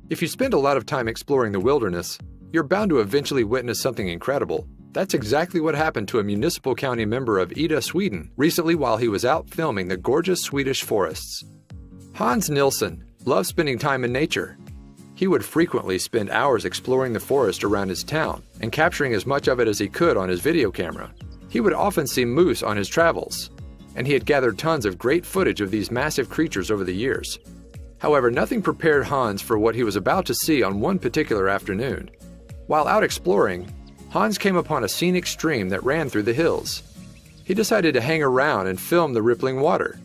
If you spend a lot of time exploring the wilderness, you're bound to eventually witness something incredible. That's exactly what happened to a municipal county member of Ida, Sweden, recently while he was out filming the gorgeous Swedish forests. Hans Nilsson loved spending time in nature. He would frequently spend hours exploring the forest around his town and capturing as much of it as he could on his video camera. He would often see moose on his travels, and he had gathered tons of great footage of these massive creatures over the years. However, nothing prepared Hans for what he was about to see on one particular afternoon. While out exploring, Hans came upon a scenic stream that ran through the hills. He decided to hang around and film the rippling water.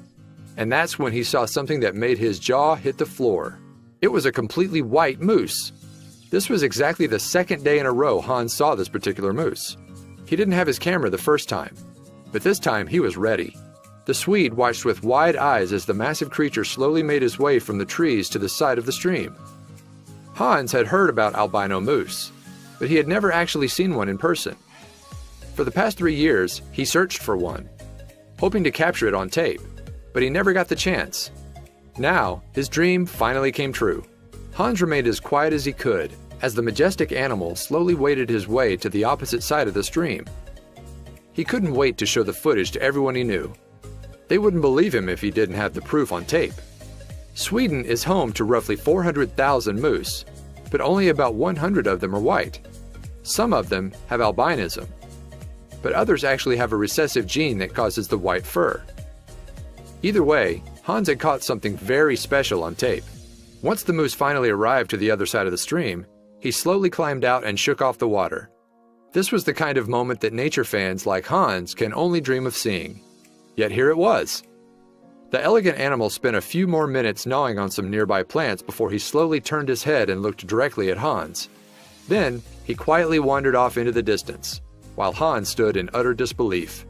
And that's when he saw something that made his jaw hit the floor. It was a completely white moose. This was exactly the second day in a row Hans saw this particular moose. He didn't have his camera the first time, but this time he was ready. The Swede watched with wide eyes as the massive creature slowly made his way from the trees to the side of the stream. Hans had heard about albino moose, but he had never actually seen one in person. For the past 3 years, he searched for one, hoping to capture it on tape, but he never got the chance. Now, his dream finally came true. Hans remained as quiet as he could as the majestic animal slowly waded his way to the opposite side of the stream. He couldn't wait to show the footage to everyone he knew. They wouldn't believe him if he didn't have the proof on tape. Sweden is home to roughly 400,000 moose, but only about 100 of them are white. Some of them have albinism, but others actually have a recessive gene that causes the white fur. Either way, Hans had caught something very special on tape. Once the moose finally arrived to the other side of the stream, he slowly climbed out and shook off the water. This was the kind of moment that nature fans like Hans can only dream of seeing. Yet here it was. The elegant animal spent a few more minutes gnawing on some nearby plants before he slowly turned his head and looked directly at Hans. Then, he quietly wandered off into the distance, while Hans stood in utter disbelief.